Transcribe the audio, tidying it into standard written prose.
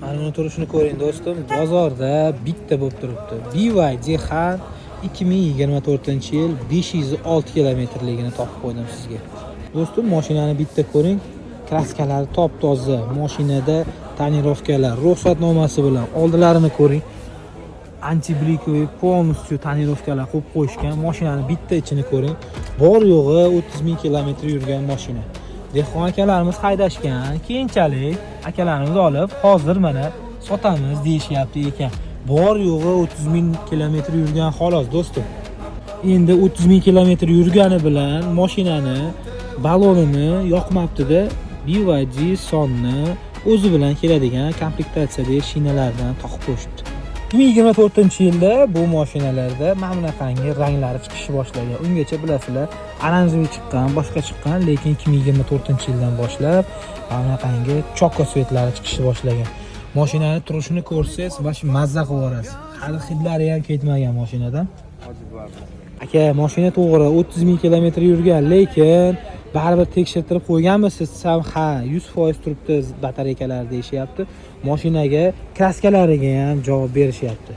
Mana turishini ko'ring do'stim, bozorda bitta bo'lib turibdi. BYD Han 2024-yil 506 kilometrligini topib qo'ydim sizga. Do'stim, mashinani bitta ko'ring. Kraskalari top-toza, mashinada tonirovkalar, ruxsatnomasi bilan oldilarini ko'ring. Antiblikovый полностью tonirovkalar qo'yib qo'yishgan. Mashinani bitta ichini ko'ring. Bor yo'g'i 30 ming kilometr yurgan mashina. Dehqon akalarimiz haydashgan, keyinchalik akalarimiz olib, hozir mana sotamiz deyishyapti ekan. Bor yo'g'i 30 ming kilometr yurgan xolos do'stim. Endi 30 ming kilometr yurgani bilan mashinani balonini yoqmabdi-da, BYD sonni o'zi bilan keladigan komplektatsiyadagi shinalardan taqib qo'yishibdi. 2024-yilda bu mashinalarda mana bunaqangi ranglari chiqishni boshlagan. Ungacha bilasizlar, oranjiy chiqqan, boshqa chiqqan, lekin 2024-yildan boshlab mana bunaqangi chokka svetlari chiqishni boshlagan. Mashinani turishini ko'rsangiz, bash mazza qilib olasiz. Hali hidlari ham ketmagan mashinadan. Aka, mashina to'g'ri 30 ming kilometr yurgan, lekin baribir tekshirtirib qo'yganmisiz? Ha, 100% turibdi batareykalar deyishyapti. Mashinaga kraskalariga ham javob berishyapti.